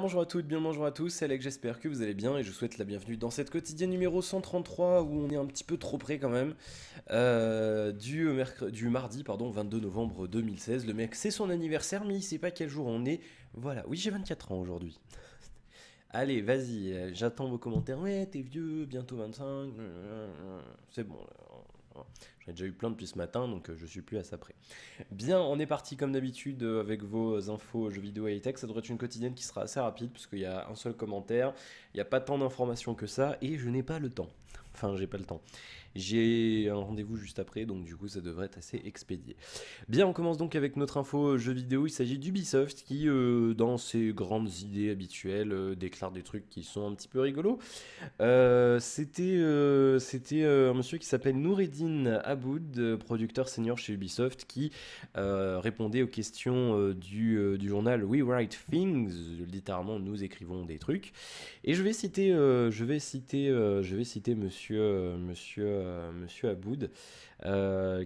bonjour à toutes, bien bonjour à tous, c'est Alex, j'espère que vous allez bien et je vous souhaite la bienvenue dans cette quotidienne numéro 133 où on est un petit peu trop près quand même du mardi 22 novembre 2016. Le mec c'est son anniversaire mais il sait pas quel jour on est. Voilà, oui j'ai 24 ans aujourd'hui. Allez, vas-y, j'attends vos commentaires. Ouais, t'es vieux, bientôt 25. C'est bon. J'en ai déjà eu plein depuis ce matin donc je suis plus à ça près. Bien, on est parti comme d'habitude avec vos infos jeux vidéo et tech. Ça devrait être une quotidienne qui sera assez rapide puisqu'il y a un seul commentaire, il n'y a pas tant d'informations que ça et je n'ai pas le temps. Enfin, j'ai pas le temps. J'ai un rendez-vous juste après, donc du coup ça devrait être assez expédié. Bien, on commence donc avec notre info jeu vidéo. Il s'agit d'Ubisoft qui, dans ses grandes idées habituelles, déclare des trucs qui sont un petit peu rigolos. C'était un monsieur qui s'appelle Noureddin Aboud, producteur senior chez Ubisoft, qui répondait aux questions du journal We Write Things, littéralement nous écrivons des trucs. Et je vais citer monsieur Aboud,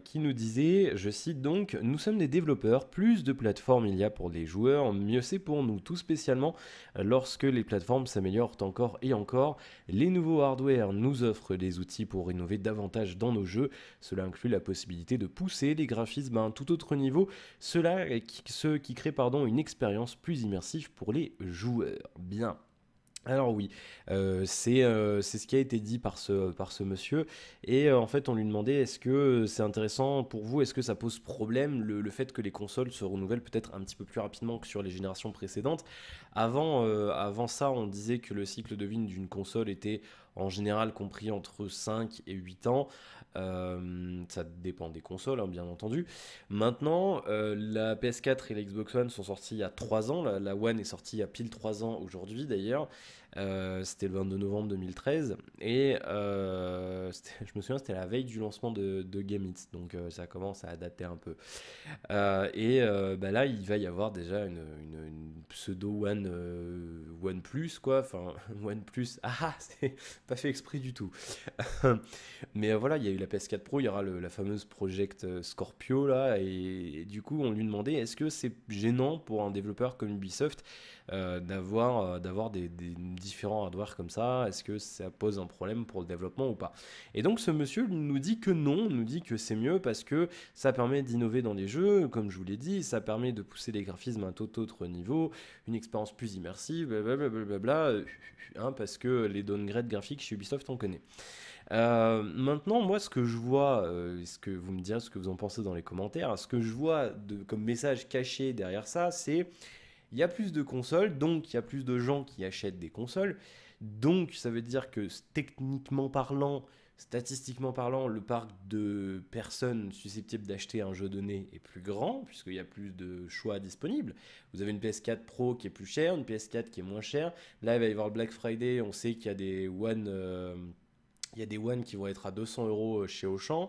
qui nous disait, je cite donc, nous sommes des développeurs, plus de plateformes il y a pour les joueurs, mieux c'est pour nous, tout spécialement lorsque les plateformes s'améliorent encore et encore. Les nouveaux hardware nous offrent des outils pour innover davantage dans nos jeux. Cela inclut la possibilité de pousser les graphismes à un tout autre niveau, ce qui crée une expérience plus immersive pour les joueurs. Bien. Alors oui, c'est ce qui a été dit par ce monsieur, et en fait on lui demandait est-ce que c'est intéressant pour vous, est-ce que ça pose problème le fait que les consoles se renouvellent peut-être un petit peu plus rapidement que sur les générations précédentes. Avant ça on disait que le cycle de vie d'une console était en général compris entre 5 et 8 ans. Ça dépend des consoles, hein, bien entendu. Maintenant, la PS4 et la Xbox One sont sorties il y a 3 ans. La One est sortie il y a pile 3 ans aujourd'hui d'ailleurs. C'était le 22 novembre 2013. Et je me souviens, c'était la veille du lancement de Game It. Donc ça commence à dater un peu. Là, il va y avoir déjà une pseudo One, One Plus, quoi. Enfin, One Plus. Ah, c'est pas fait exprès du tout. Mais voilà, il y a eu la PS4 Pro, il y aura la fameuse Project Scorpio là, et du coup on lui demandait est-ce que c'est gênant pour un développeur comme Ubisoft d'avoir des différents hardware comme ça, est-ce que ça pose un problème pour le développement ou pas. Et donc ce monsieur nous dit que non, nous dit que c'est mieux parce que ça permet d'innover dans les jeux, comme je vous l'ai dit, ça permet de pousser les graphismes à un tout autre niveau, une expérience plus immersive, blablabla, hein, parce que les downgrades graphiques chez Ubisoft on connaît. Maintenant, moi, ce que je vois, ce que vous me direz, ce que vous en pensez dans les commentaires, ce que je vois comme message caché derrière ça, c'est il y a plus de consoles, donc il y a plus de gens qui achètent des consoles, donc ça veut dire que techniquement parlant, statistiquement parlant, le parc de personnes susceptibles d'acheter un jeu donné est plus grand, puisqu'il y a plus de choix disponibles. Vous avez une PS4 Pro qui est plus chère, une PS4 qui est moins chère. Là, il va y avoir le Black Friday, on sait qu'il y a des One. Il y a des One qui vont être à 200 euros chez Auchan.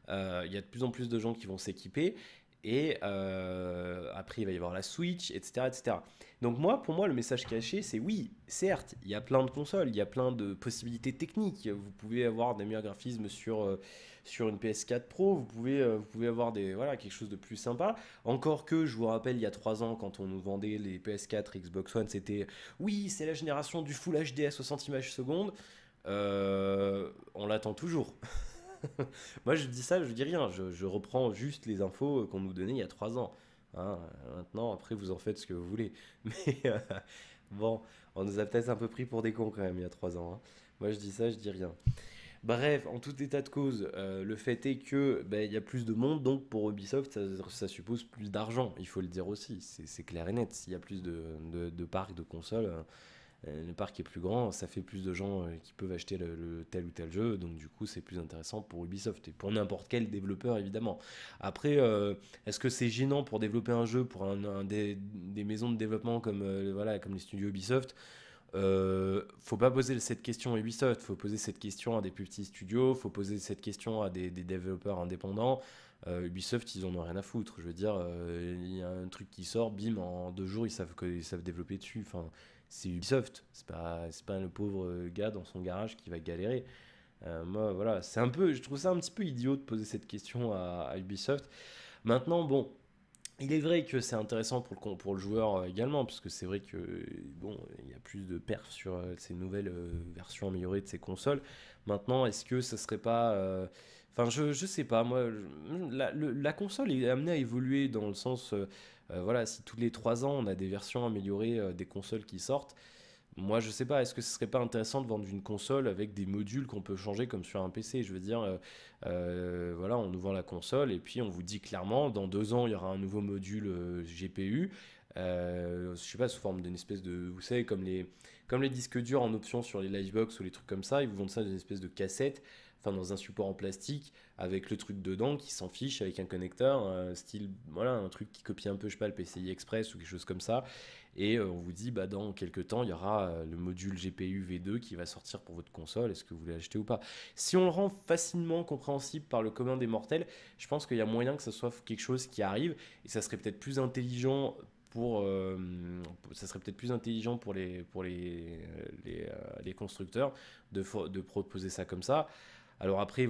Il y a de plus en plus de gens qui vont s'équiper. Et après, il va y avoir la Switch, etc., etc. Donc moi, pour moi, le message caché, c'est oui, certes, il y a plein de consoles, il y a plein de possibilités techniques. Vous pouvez avoir des meilleurs graphismes sur une PS4 Pro, vous pouvez avoir quelque chose de plus sympa. Encore que, je vous rappelle, il y a 3 ans, quand on nous vendait les PS4 Xbox One, c'était oui, c'est la génération du Full HD à 60 images secondes. On l'attend toujours. Moi, je dis ça, je dis rien. Je reprends juste les infos qu'on nous donnait il y a 3 ans. Hein, maintenant, après, vous en faites ce que vous voulez. Mais bon, on nous a peut-être un peu pris pour des cons quand même il y a 3 ans. Hein. Moi, je dis ça, je dis rien. Bref, en tout état de cause, le fait est que il y a plus de monde, donc pour Ubisoft, ça suppose plus d'argent. Il faut le dire aussi. C'est clair et net. S'il y a plus de parcs de consoles. Le parc est plus grand, ça fait plus de gens qui peuvent acheter le tel ou tel jeu, donc du coup c'est plus intéressant pour Ubisoft et pour n'importe quel développeur évidemment. Après, est-ce que c'est gênant pour développer un jeu pour des maisons de développement comme, comme les studios Ubisoft? Faut pas poser cette question à Ubisoft, faut poser cette question à des plus petits studios, faut poser cette question à des développeurs indépendants. Ubisoft, ils en ont rien à foutre. Je veux dire, il y a un truc qui sort, bim, en 2 jours, ils savent développer dessus. Enfin, c'est Ubisoft, c'est pas le pauvre gars dans son garage qui va galérer. Moi, voilà, je trouve ça un petit peu idiot de poser cette question à Ubisoft. Maintenant, bon, il est vrai que c'est intéressant pour le joueur également, parce que c'est vrai que bon, plus de perf sur ces nouvelles versions améliorées de ces consoles. Maintenant, est-ce que ça serait pas... Enfin, je sais pas, moi, la console est amenée à évoluer dans le sens, voilà, si tous les 3 ans on a des versions améliorées des consoles qui sortent, moi je sais pas, est-ce que ce serait pas intéressant de vendre une console avec des modules qu'on peut changer comme sur un PC? Je veux dire, voilà, on nous vend la console et puis on vous dit clairement, dans 2 ans il y aura un nouveau module GPU, je sais pas, sous forme d'une espèce de, vous savez, comme les disques durs en option sur les Livebox ou les trucs comme ça, ils vous vendent ça dans une espèce de cassette, enfin dans un support en plastique avec le truc dedans qui s'en fiche avec un connecteur, style, voilà, un truc qui copie un peu, je sais pas, le PCI Express ou quelque chose comme ça. Et on vous dit, bah, dans quelques temps, il y aura le module GPU V2 qui va sortir pour votre console. Est-ce que vous voulez l'acheter ou pas? Si on le rend facilement compréhensible par le commun des mortels, je pense qu'il y a moyen que ce soit quelque chose qui arrive. Et ça serait peut-être plus intelligent ça serait peut-être plus intelligent les constructeurs de proposer ça comme ça. Alors après,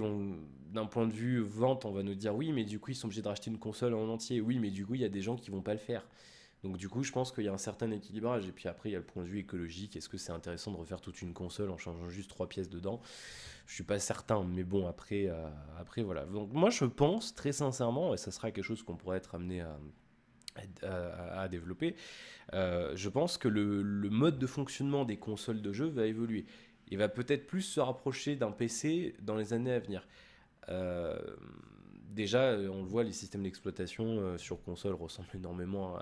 d'un point de vue vente, on va nous dire oui, mais du coup, ils sont obligés de racheter une console en entier. Oui, mais du coup, il y a des gens qui vont pas le faire. Donc du coup, je pense qu'il y a un certain équilibrage. Et puis après, il y a le point de vue écologique. Est-ce que c'est intéressant de refaire toute une console en changeant juste 3 pièces dedans? Je suis pas certain, mais bon, après voilà. Donc moi, je pense très sincèrement, et ça sera quelque chose qu'on pourrait être amené à développer, je pense que le mode de fonctionnement des consoles de jeux va évoluer. Il va peut-être plus se rapprocher d'un PC dans les années à venir. Euh, Déjà, on le voit, les systèmes d'exploitation sur console ressemblent énormément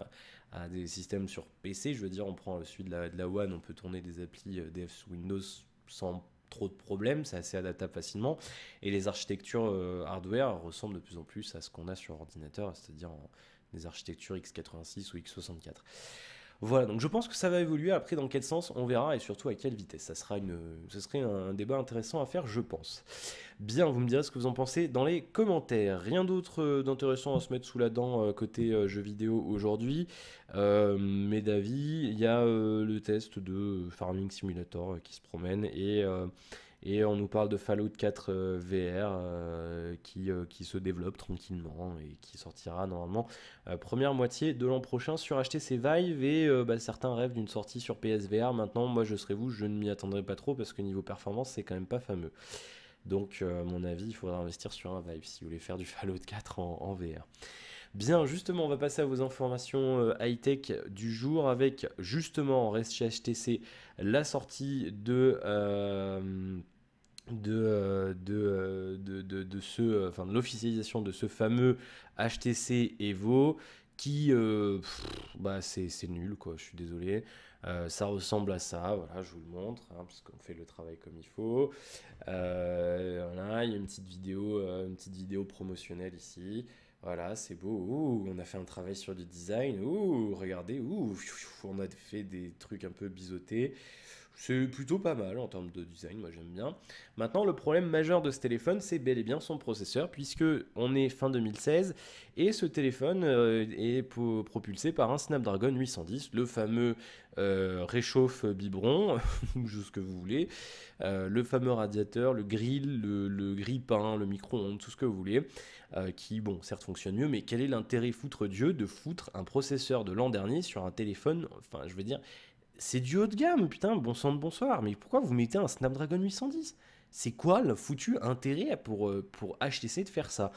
à des systèmes sur PC. Je veux dire, on prend celui de la One, on peut tourner des applis dev sous Windows sans trop de problèmes, c'est assez adaptable facilement. Et les architectures hardware ressemblent de plus en plus à ce qu'on a sur ordinateur, c'est-à-dire des architectures x86 ou x64. Voilà, donc je pense que ça va évoluer. Après, dans quel sens, on verra, et surtout à quelle vitesse. Ce serait un débat intéressant à faire, je pense. Bien, vous me direz ce que vous en pensez dans les commentaires. Rien d'autre d'intéressant à se mettre sous la dent côté jeux vidéo aujourd'hui. Mais d'avis, il y a le test de Farming Simulator qui se promène et on nous parle de Fallout 4 VR qui se développe tranquillement et qui sortira normalement première moitié de l'an prochain sur HTC Vive et certains rêvent d'une sortie sur PSVR. Maintenant, moi je serais vous, je ne m'y attendrai pas trop parce que niveau performance, c'est quand même pas fameux. Donc, à mon avis, il faudra investir sur un Vive si vous voulez faire du Fallout 4 en VR. Bien, justement, on va passer à vos informations high-tech du jour avec, justement, on reste chez HTC, la sortie de l'officialisation de ce fameux HTC Evo qui, c'est nul, quoi, je suis désolé. Ça ressemble à ça, voilà, je vous le montre, hein, parce qu'on fait le travail comme il faut. Voilà, il y a une petite vidéo promotionnelle ici. Voilà, c'est beau. Ouh, on a fait un travail sur du design. Ouh, regardez. Ouh, on a fait des trucs un peu biseautés. C'est plutôt pas mal en termes de design, moi j'aime bien. Maintenant, le problème majeur de ce téléphone, c'est bel et bien son processeur, puisque on est fin 2016 et ce téléphone est propulsé par un Snapdragon 810, le fameux réchauffe biberon, ou ce que vous voulez, le fameux radiateur, le grill, le grille-pain, le micro-ondes, tout ce que vous voulez, qui, bon, certes fonctionne mieux, mais quel est l'intérêt foutre Dieu de foutre un processeur de l'an dernier sur un téléphone, enfin, je veux dire, c'est du haut de gamme, putain, bon sang de bonsoir. Mais pourquoi vous mettez un Snapdragon 810? C'est quoi le foutu intérêt pour HTC de faire ça?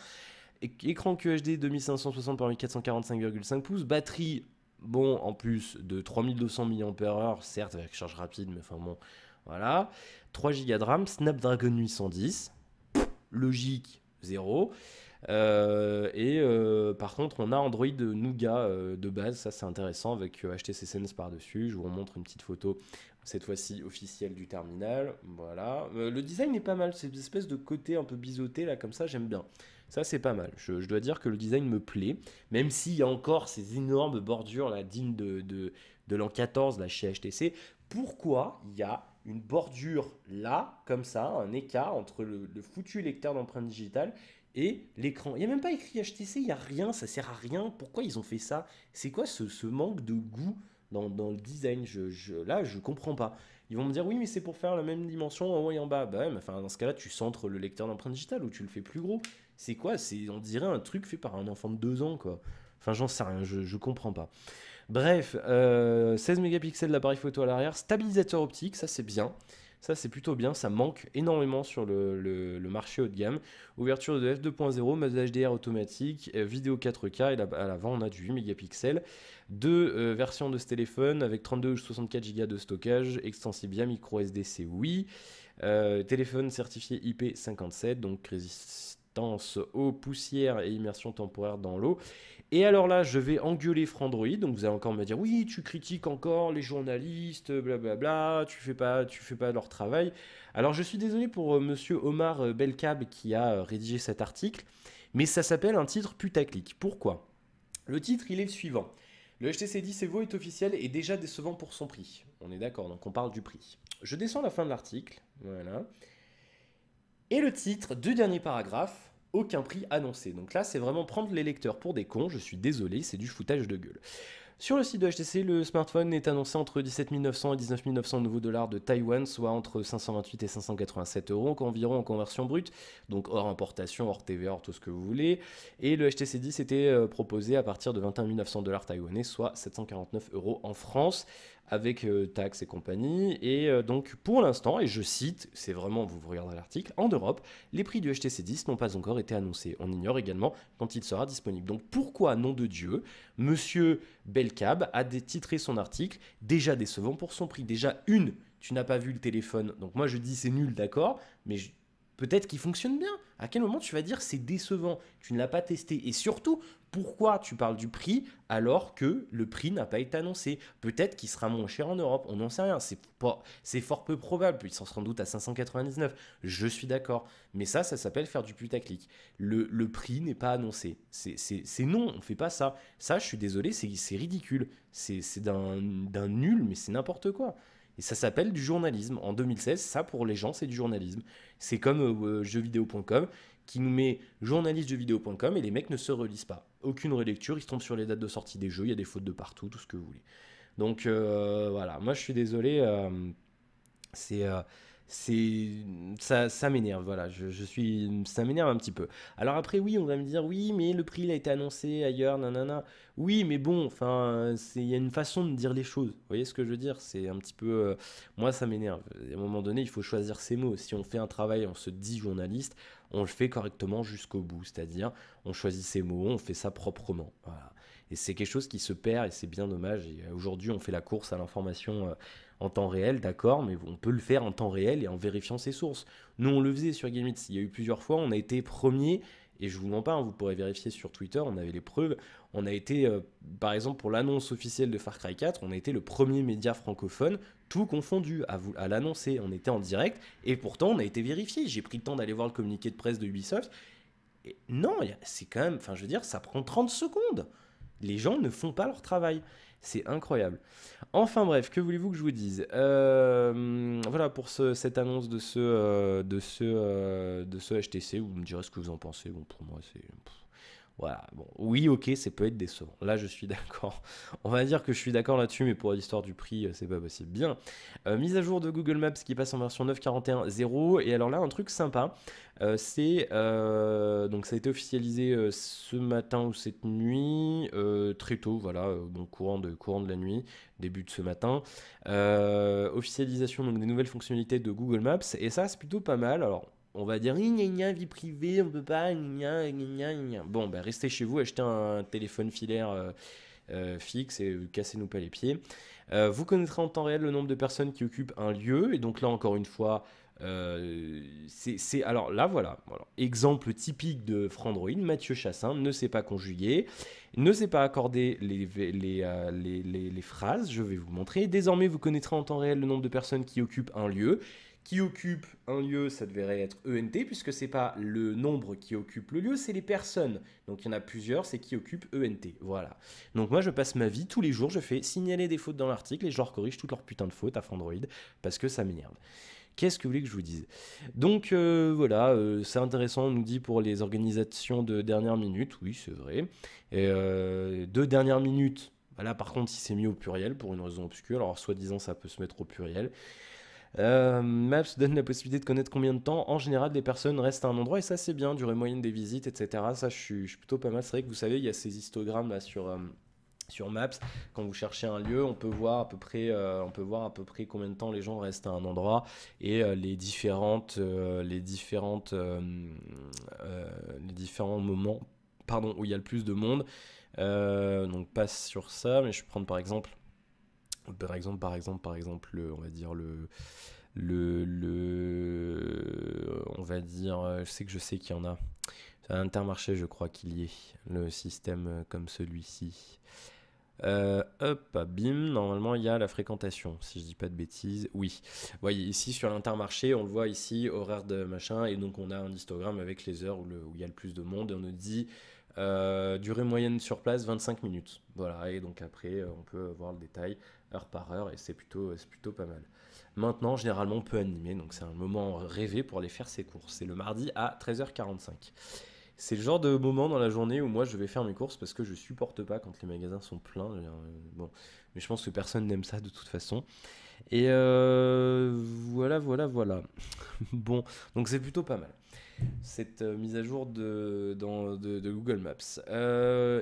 Écran QHD 2560 par 1445,5 pouces, batterie, bon, en plus de 3200 mAh, certes avec charge rapide, mais enfin bon, voilà. 3 Go de RAM, Snapdragon 810, logique 0. Par contre, on a Android Nougat de base, ça c'est intéressant avec HTC Sense par-dessus. Je vous remontre une petite photo, cette fois-ci officielle du terminal. Voilà. Le design est pas mal, c'est une espèce de côté un peu biseauté là, comme ça, j'aime bien. Ça c'est pas mal. Je dois dire que le design me plaît, même s'il y a encore ces énormes bordures là, dignes de l'an 14 là, chez HTC. Pourquoi il y a une bordure là, comme ça, un écart entre le foutu lecteur d'empreinte digitale et l'écran? Il n'y a même pas écrit HTC, il n'y a rien, ça sert à rien. Pourquoi ils ont fait ça? C'est quoi ce manque de goût dans le design? Là, je comprends pas. Ils vont me dire, oui, mais c'est pour faire la même dimension en haut et en bas. Bah ouais, mais enfin, dans ce cas-là, tu centres le lecteur d'empreinte digitale ou tu le fais plus gros. C'est quoi? On dirait un truc fait par un enfant de 2 ans, quoi. Enfin, j'en sais rien, je comprends pas. Bref, 16 mégapixels d'appareil photo à l'arrière, stabilisateur optique, ça c'est bien. Ça c'est plutôt bien, ça manque énormément sur le marché haut de gamme. Ouverture de f2.0, mode HDR automatique, vidéo 4K et à l'avant on a du 8 mégapixels. Deux versions de ce téléphone avec 32 ou 64 Go de stockage, extensible via micro SD-C, oui. Téléphone certifié IP57, donc résistance aux poussières et immersion temporaire dans l'eau. Et alors là, je vais engueuler Frandroid, donc vous allez encore me dire, oui, tu critiques encore les journalistes, blablabla, tu fais pas leur travail. Alors je suis désolé pour monsieur Omar Belkab qui a rédigé cet article, mais ça s'appelle un titre putaclic. Pourquoi? Le titre, il est le suivant. Le HTC 10 Evo est officiel et déjà décevant pour son prix. On est d'accord, donc on parle du prix. Je descends la fin de l'article, voilà. Et le titre, deux derniers paragraphes, aucun prix annoncé. Donc là, c'est vraiment prendre les lecteurs pour des cons, je suis désolé, c'est du foutage de gueule. Sur le site de HTC, le smartphone est annoncé entre 17 900 et 19 900 nouveaux dollars de Taïwan, soit entre 528 et 587 euros environ en conversion brute, donc hors importation, hors TVA, hors tout ce que vous voulez. Et le HTC 10 était proposé à partir de 21 900 dollars taïwanais, soit 749 euros en France, avec taxes et compagnie. Et donc pour l'instant, et je cite, c'est vraiment, vous regarderez l'article, en Europe, les prix du HTC 10 n'ont pas encore été annoncés. On ignore également quand il sera disponible. Donc pourquoi, nom de Dieu, monsieur Belkab a titré son article déjà décevant pour son prix. Déjà, tu n'as pas vu le téléphone. Donc moi je dis c'est nul, d'accord, mais peut-être qu'il fonctionne bien. À quel moment tu vas dire c'est décevant? Tu ne l'as pas testé. Et surtout, pourquoi tu parles du prix alors que le prix n'a pas été annoncé? Peut-être qu'il sera moins cher en Europe, on n'en sait rien. C'est fort peu probable, puis il s'en sera sans doute à 599. Je suis d'accord. Mais ça s'appelle faire du putaclic. Le prix n'est pas annoncé. C'est non, on ne fait pas ça. Ça, je suis désolé, c'est ridicule. C'est d'un nul, mais c'est n'importe quoi. Et ça s'appelle du journalisme. En 2016, ça pour les gens, c'est du journalisme. C'est comme jeuxvideo.com qui nous met journaliste jeuxvideo.com et les mecs ne se relisent pas. Aucune relecture, ils se tombent sur les dates de sortie des jeux, il y a des fautes de partout, tout ce que vous voulez. Donc voilà, moi je suis désolé, c'est c'est ça m'énerve, voilà, ça m'énerve un petit peu. Alors après oui, on va me dire oui, mais le prix il a été annoncé ailleurs, nanana. Oui, mais bon, enfin, il y a une façon de dire les choses. Vous voyez ce que je veux dire? C'est un petit peu, moi ça m'énerve. À un moment donné, il faut choisir ses mots. Si on fait un travail, on se dit journaliste, on le fait correctement jusqu'au bout, c'est-à-dire on choisit ses mots, on fait ça proprement. Voilà. Et c'est quelque chose qui se perd et c'est bien dommage. Et aujourd'hui, on fait la course à l'information en temps réel, d'accord, mais on peut le faire en temps réel et en vérifiant ses sources. Nous, on le faisait sur Gameits. Il y a eu plusieurs fois, on a été premier, et je vous mens pas, hein, vous pourrez vérifier sur Twitter, on avait les preuves. On a été, par exemple, pour l'annonce officielle de Far Cry 4, on a été le premier média francophone, tout confondu, à l'annoncer. On était en direct, et pourtant, on a été vérifié. J'ai pris le temps d'aller voir le communiqué de presse de Ubisoft. Et non, c'est quand même, enfin, je veux dire, ça prend 30 secondes. Les gens ne font pas leur travail. C'est incroyable. Enfin bref, que voulez-vous que je vous dise? Voilà pour cette annonce de ce HTC. Vous me direz ce que vous en pensez. Bon, pour moi, c'est... Voilà, bon, oui, ok, ça peut être décevant. Là, je suis d'accord. On va dire que je suis d'accord là-dessus, mais pour l'histoire du prix, c'est pas possible. Bien. Mise à jour de Google Maps qui passe en version 9.41.0. Et alors là, un truc sympa, donc ça a été officialisé ce matin ou cette nuit, très tôt, voilà, bon, courant de la nuit, début de ce matin. Officialisation donc des nouvelles fonctionnalités de Google Maps. Et ça, c'est plutôt pas mal. Alors, on va dire, gna, vie privée, on peut pas, gna, gna, gna. Bon, ben restez chez vous, achetez un téléphone filaire fixe et cassez-nous pas les pieds. Vous connaîtrez en temps réel le nombre de personnes qui occupent un lieu, et donc là, encore une fois, alors là, voilà. Exemple typique de Frandroid, Mathieu Chassin ne sait pas conjuguer, ne sait pas accorder les phrases, je vais vous montrer. Désormais, vous connaîtrez en temps réel le nombre de personnes qui occupent un lieu. Qui occupe un lieu, ça devrait être ENT, puisque c'est pas le nombre qui occupe le lieu, c'est les personnes. Donc il y en a plusieurs, c'est qui occupe ENT. Voilà. Donc moi je passe ma vie, tous les jours, je fais signaler des fautes dans l'article et je leur corrige toutes leurs putains de fautes à Frandroid, parce que ça m'énerve. Qu'est-ce que vous voulez que je vous dise? Donc voilà, c'est intéressant, on nous dit pour les organisations de dernière minute, oui c'est vrai. Et, de dernière minute, là par contre il s'est mis au pluriel pour une raison obscure, alors soi-disant ça peut se mettre au pluriel. Maps donne la possibilité de connaître combien de temps en général les personnes restent à un endroit, et ça c'est bien, durée moyenne des visites, etc. Ça je suis plutôt pas mal. C'est vrai que vous savez, il y a ces histogrammes là Sur Maps, quand vous cherchez un lieu, on peut voir à peu près combien de temps les gens restent à un endroit et les différents moments, pardon, où il y a le plus de monde. Donc pas sur ça, mais je vais prendre par exemple, on va dire on va dire, je sais qu'il y en a. C'est un Intermarché, je crois qu'il y ait le système comme celui-ci. Hop, bim, normalement il y a la fréquentation, si je dis pas de bêtises. Oui, vous voyez ici sur l'Intermarché, on le voit ici, horaire de machin, et donc on a un histogramme avec les heures où il y a le plus de monde, et on nous dit durée moyenne sur place 25 minutes. Voilà, et donc après on peut voir le détail heure par heure, et c'est plutôt pas mal. Maintenant, généralement, on peut animer, donc c'est un moment rêvé pour aller faire ses courses. C'est le mardi à 13h45. C'est le genre de moment dans la journée où moi je vais faire mes courses parce que je supporte pas quand les magasins sont pleins. Bon, mais je pense que personne n'aime ça de toute façon. Et voilà, voilà, voilà. Bon, donc c'est plutôt pas mal cette mise à jour de Google Maps.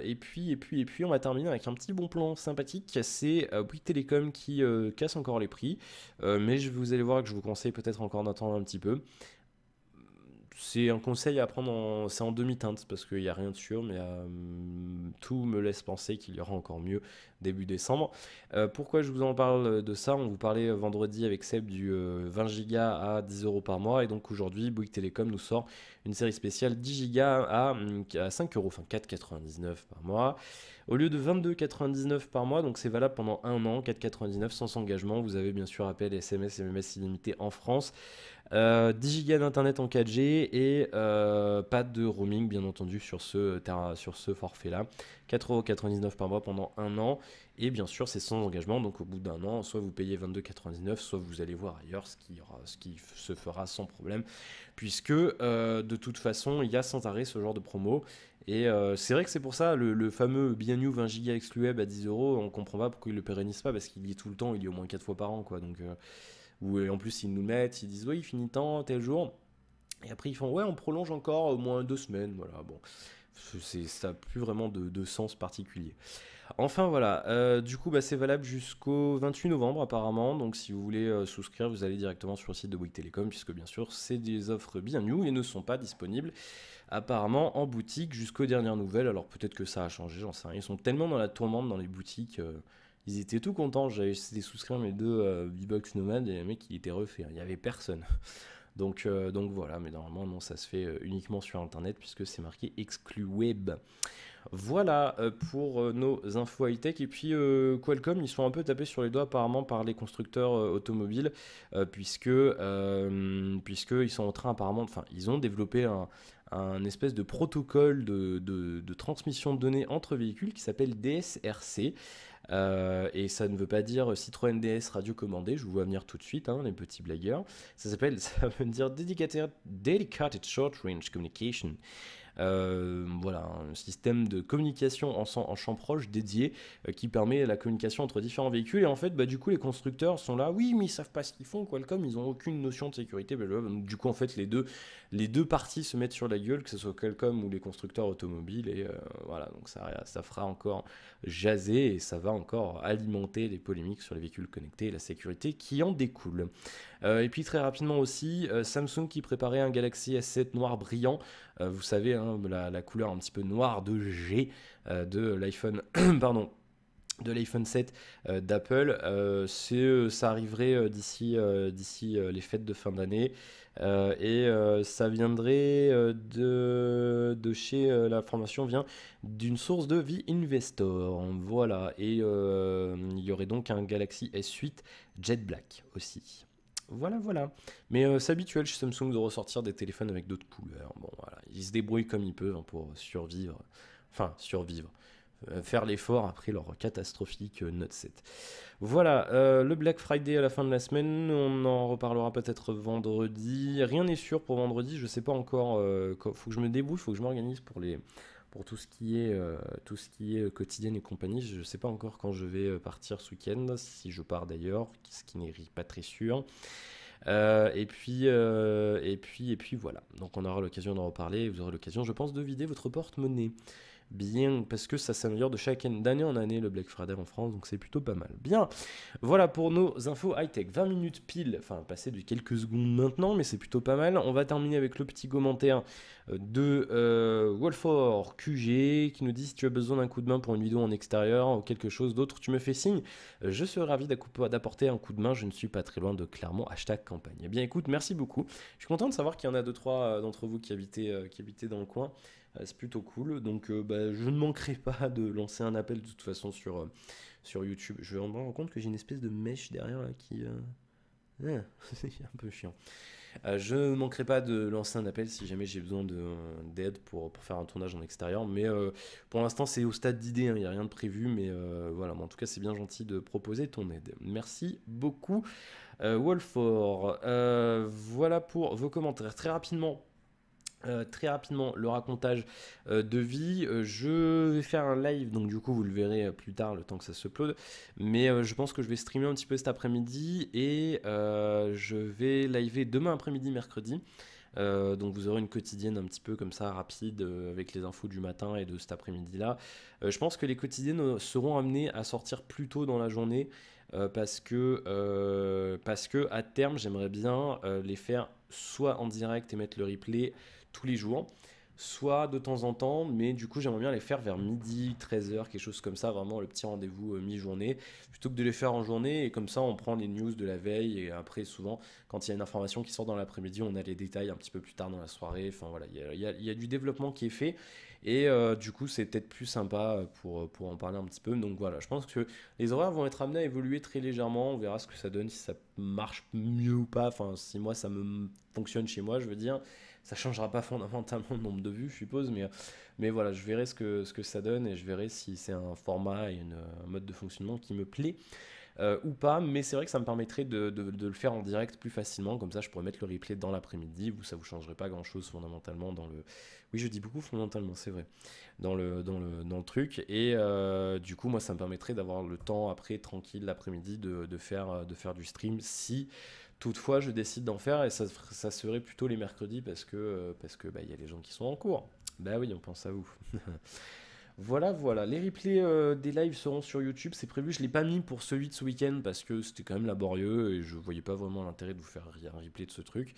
Et puis, on va terminer avec un petit bon plan sympathique. C'est Bouygues Télécom qui casse encore les prix. Mais vous allez voir que je vous conseille peut-être encore d'attendre un petit peu. C'est un conseil à prendre c'est en demi-teinte parce qu'il n'y a rien de sûr, mais tout me laisse penser qu'il y aura encore mieux début décembre. Pourquoi je vous en parle de ça? On vous parlait vendredi avec Seb du 20 Go à 10 € par mois, et donc aujourd'hui Bouygues Télécom nous sort une série spéciale 10 Go à 5 euros, enfin 4,99 par mois. Au lieu de 22,99 par mois, donc c'est valable pendant un an, 4,99 sans engagement. Vous avez bien sûr appel, SMS et MMS illimité en France. 10 Go d'internet en 4G et pas de roaming bien entendu sur ce forfait-là. 4,99 € par mois pendant un an. Et bien sûr, c'est sans engagement. Donc au bout d'un an, soit vous payez 22,99, soit vous allez voir ailleurs ce qui se fera sans problème. Puisque de toute façon, il y a sans arrêt ce genre de promo. Et c'est vrai que c'est pour ça, le fameux Bien New 20 Go exclu web à 10 €, on comprend pas pourquoi ils le pérennisent pas, parce qu'il y est tout le temps, il y est au moins 4 fois par an, quoi. Donc, ou en plus, ils nous mettent, ils disent, oui, il finit tant, tel jour. Et après, ils font, ouais, on prolonge encore au moins 2 semaines. Voilà, bon. Ça n'a plus vraiment de sens particulier. Enfin voilà, du coup bah, c'est valable jusqu'au 28 novembre apparemment, donc si vous voulez souscrire, vous allez directement sur le site de Bouygues Télécom, puisque bien sûr c'est des offres bien new et ne sont pas disponibles apparemment en boutique jusqu'aux dernières nouvelles. Alors peut-être que ça a changé, j'en sais rien, ils sont tellement dans la tourmente dans les boutiques, ils étaient tout contents, j'avais essayé de souscrire mes deux V-Box Nomad et les mecs il était refait, il n'y avait personne. Donc voilà, mais normalement non, ça se fait uniquement sur internet puisque c'est marqué exclu web. Voilà pour nos infos high-tech. Et puis Qualcomm, ils sont un peu tapés sur les doigts apparemment par les constructeurs automobiles, puisque ils sont en train apparemment, enfin ils ont développé un espèce de protocole de transmission de données entre véhicules qui s'appelle DSRC. Et ça ne veut pas dire Citroën DS radiocommandé, je vous vois venir tout de suite, hein, les petits blagueurs. Ça veut dire Dedicated Short Range Communication. Voilà, un système de communication en champ proche dédié qui permet la communication entre différents véhicules. Et en fait, bah, du coup, les constructeurs sont là, oui, mais ils savent pas ce qu'ils font, Qualcomm, ils ont aucune notion de sécurité. Blablabla. Donc, du coup, en fait, les deux parties se mettent sur la gueule, que ce soit Qualcomm ou les constructeurs automobiles. Et voilà, donc ça fera encore jaser et ça va encore alimenter les polémiques sur les véhicules connectés et la sécurité qui en découle. Et puis très rapidement aussi, Samsung qui préparait un Galaxy S7 noir brillant, vous savez, hein, la couleur un petit peu noire de G de l'iPhone, pardon, de l'iPhone 7 d'Apple. Ça arriverait d'ici les fêtes de fin d'année. Ça viendrait de chez l'information vient d'une source de vie Investor. Voilà. Et il y aurait donc un Galaxy S8 Jet Black aussi. Voilà, voilà. Mais c'est habituel chez Samsung de ressortir des téléphones avec d'autres couleurs. Bon, voilà. Ils se débrouillent comme ils peuvent hein, pour survivre. Enfin, survivre. Faire l'effort après leur catastrophique Note 7. Voilà, le Black Friday à la fin de la semaine, on en reparlera peut-être vendredi. Rien n'est sûr pour vendredi, je sais pas encore. Faut que je me débrouille, faut que je m'organise pour tout ce qui est quotidien et compagnie. Je sais pas encore quand je vais partir ce week-end, si je pars d'ailleurs, ce qui n'est pas très sûr. Et puis voilà. Donc on aura l'occasion d'en reparler. Et vous aurez l'occasion, je pense, de vider votre porte-monnaie. bien, parce que ça s'améliore de chaque d'année en année le Black Friday en France, donc c'est plutôt pas mal. Bien, voilà pour nos infos high-tech. 20 minutes pile, enfin passé de quelques secondes maintenant, mais c'est plutôt pas mal. On va terminer avec le petit commentaire de Wolfor QG qui nous dit si tu as besoin d'un coup de main pour une vidéo en extérieur ou quelque chose d'autre, tu me fais signe. Je serai ravi d'apporter un coup de main, je ne suis pas très loin de Clermont, hashtag campagne. Eh bien écoute, merci beaucoup. Je suis content de savoir qu'il y en a 2-3 d'entre vous qui habitaient dans le coin. C'est plutôt cool. Donc bah, je ne manquerai pas de lancer un appel de toute façon sur YouTube. Je me rends compte que j'ai une espèce de mèche derrière là qui... c'est un peu chiant. Je ne manquerai pas de lancer un appel si jamais j'ai besoin d'aide pour faire un tournage en extérieur. Mais pour l'instant, c'est au stade d'idée, hein, il n'y a rien de prévu. Mais voilà, en tout cas, c'est bien gentil de proposer ton aide. Merci beaucoup, Wolfor. Voilà pour vos commentaires. Très rapidement, le racontage de vie. Je vais faire un live, donc du coup vous le verrez plus tard, le temps que ça se upload. Mais je pense que je vais streamer un petit peu cet après-midi et je vais liver demain après-midi, mercredi. Donc vous aurez une quotidienne un petit peu comme ça, rapide, avec les infos du matin et de cet après-midi-là. Je pense que les quotidiennes seront amenées à sortir plus tôt dans la journée parce que à terme, j'aimerais bien les faire soit en direct et mettre le replay tous les jours, soit de temps en temps, mais du coup j'aimerais bien les faire vers midi, 13h, quelque chose comme ça, vraiment le petit rendez-vous mi-journée, plutôt que de les faire en journée, et comme ça on prend les news de la veille, et après souvent, quand il y a une information qui sort dans l'après-midi, on a les détails un petit peu plus tard dans la soirée, enfin voilà, il y a du développement qui est fait, et du coup c'est peut-être plus sympa pour en parler un petit peu, donc voilà, je pense que les horaires vont être amenés à évoluer très légèrement, on verra ce que ça donne, si ça marche mieux ou pas, enfin si moi ça me fonctionne chez moi, je veux dire, ça changera pas fondamentalement le nombre de vues, je suppose, mais voilà, je verrai ce que ça donne et je verrai si c'est un format et un mode de fonctionnement qui me plaît ou pas. Mais c'est vrai que ça me permettrait de le faire en direct plus facilement. Comme ça, je pourrais mettre le replay dans l'après-midi. Ça vous changerait pas grand-chose fondamentalement dans le... Oui, je dis beaucoup fondamentalement, c'est vrai. Dans le truc. Et du coup, moi, ça me permettrait d'avoir le temps après, tranquille, l'après-midi, de faire du stream si... Toutefois, je décide d'en faire et ça serait plutôt les mercredis parce que bah, y a les gens qui sont en cours. Bah oui, on pense à vous. Voilà. Les replays des lives seront sur YouTube, c'est prévu. Je l'ai pas mis pour celui de ce week-end parce que c'était quand même laborieux et je voyais pas vraiment l'intérêt de vous faire un replay de ce truc.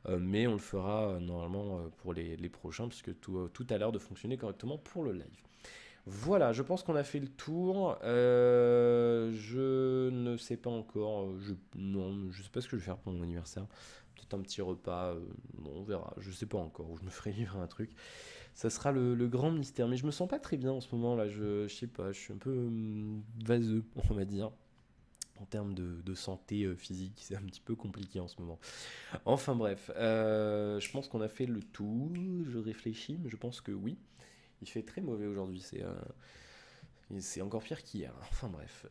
Mais on le fera normalement pour les prochains puisque tout a l'air de fonctionner correctement pour le live. Voilà, je pense qu'on a fait le tour. Je ne sais pas encore. Non, je sais pas ce que je vais faire pour mon anniversaire. Peut-être un petit repas. Bon, on verra. Je sais pas encore. Ou je me ferai livrer un truc. Ça sera le grand mystère. Mais je me sens pas très bien en ce moment là. Je sais pas. Je suis un peu vaseux, on va dire. En termes de santé physique, c'est un petit peu compliqué en ce moment. Enfin bref, je pense qu'on a fait le tour. Je réfléchis, mais je pense que oui. Il fait très mauvais aujourd'hui, c'est encore pire qu'hier. Enfin bref.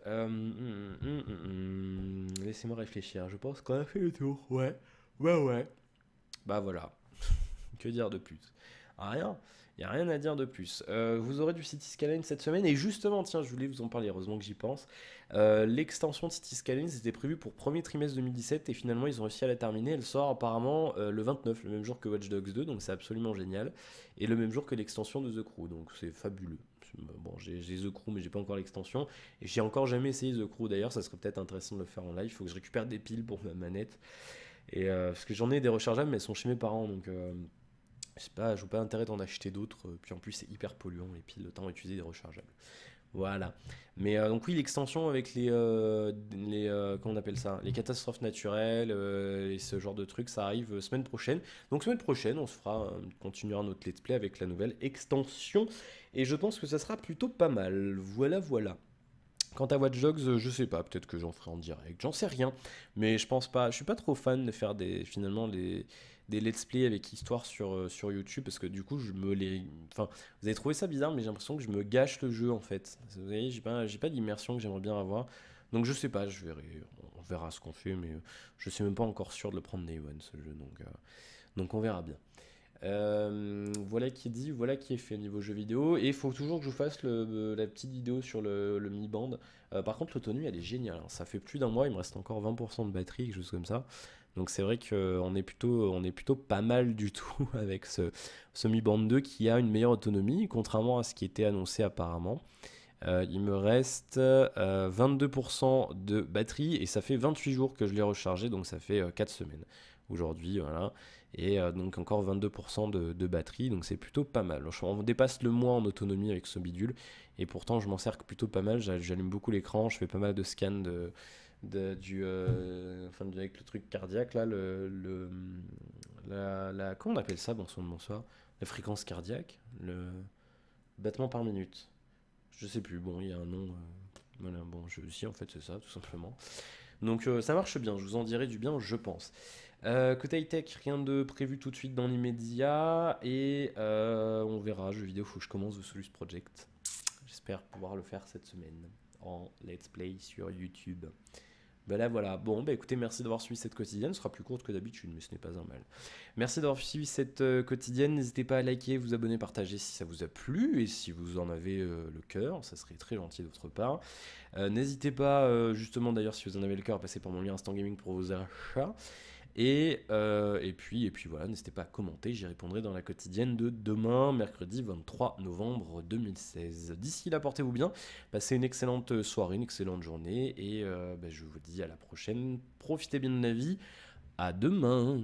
Laissez-moi réfléchir. Je pense qu'on a fait le tour. Ouais. Bah voilà. Que dire de plus? Rien. Il n'y a rien à dire de plus. Vous aurez du City Skylines cette semaine. Et justement, tiens, je voulais vous en parler. Heureusement que j'y pense. L'extension de City Skylines était prévue pour premier trimestre 2017. Et finalement, ils ont réussi à la terminer. Elle sort apparemment le 29, le même jour que Watch Dogs 2. Donc c'est absolument génial. Et le même jour que l'extension de The Crew. Donc c'est fabuleux. Bon, j'ai The Crew, mais j'ai pas encore l'extension. Et j'ai encore jamais essayé The Crew d'ailleurs. Ça serait peut-être intéressant de le faire en live. Il faut que je récupère des piles pour ma manette. Et parce que j'en ai des rechargeables, mais elles sont chez mes parents. Donc. Je sais pas, je vois pas l'intérêt d'en acheter d'autres, puis en plus c'est hyper polluant les piles, autant utiliser des rechargeables. Voilà. Mais donc oui, l'extension avec comment on appelle ça, les catastrophes naturelles et ce genre de trucs, ça arrive semaine prochaine. Donc semaine prochaine, on continuera notre let's play avec la nouvelle extension et je pense que ça sera plutôt pas mal. Voilà. Quant à Watch Dogs, je sais pas, peut-être que j'en ferai en direct, j'en sais rien, mais je pense pas, je suis pas trop fan de faire des let's play avec histoire sur YouTube parce que du coup enfin, vous avez trouvé ça bizarre, mais j'ai l'impression que je me gâche le jeu en fait. Vous voyez, j'ai pas d'immersion que j'aimerais bien avoir, donc je sais pas, on verra ce qu'on fait, mais je suis même pas encore sûr de le prendre Day One ce jeu, donc on verra bien. Voilà qui est dit, voilà qui est fait au niveau jeu vidéo. Et il faut toujours que je fasse la petite vidéo sur le Mi Band. Par contre, l'autonomie, elle est géniale, hein. Ça fait plus d'un mois, il me reste encore 20% de batterie, quelque chose comme ça. Donc c'est vrai on est plutôt pas mal du tout avec ce Mi Band 2 qui a une meilleure autonomie, contrairement à ce qui était annoncé apparemment. Il me reste 22% de batterie et ça fait 28 jours que je l'ai rechargé, donc ça fait 4 semaines aujourd'hui, voilà. Et donc encore 22% de batterie, donc c'est plutôt pas mal. On dépasse le mois en autonomie avec ce bidule, et pourtant je m'en sers plutôt pas mal. J'allume beaucoup l'écran, je fais pas mal de scans avec le truc cardiaque là, comment on appelle ça, bonsoir, la fréquence cardiaque, le battement par minute. Je sais plus, bon, il y a un nom. Voilà, bon, si, en fait, c'est ça, tout simplement. Donc, ça marche bien, je vous en dirai du bien, je pense. Côté high-tech, rien de prévu tout de suite dans l'immédiat. Et on verra, jeux vidéo, faut que je commence The Solus Project. J'espère pouvoir le faire cette semaine en let's play sur YouTube. Ben là voilà, bon bah écoutez, merci d'avoir suivi cette quotidienne, ce sera plus courte que d'habitude mais ce n'est pas un mal. Merci d'avoir suivi cette quotidienne, n'hésitez pas à liker, vous abonner, partager si ça vous a plu et si vous en avez le cœur, ça serait très gentil de votre part. N'hésitez pas justement d'ailleurs si vous en avez le cœur à passer par mon lien Instant Gaming pour vos achats. Et puis voilà, n'hésitez pas à commenter, j'y répondrai dans la quotidienne de demain, mercredi 23 novembre 2016. D'ici là, portez-vous bien, passez une excellente soirée, une excellente journée, et je vous dis à la prochaine, profitez bien de la vie, à demain.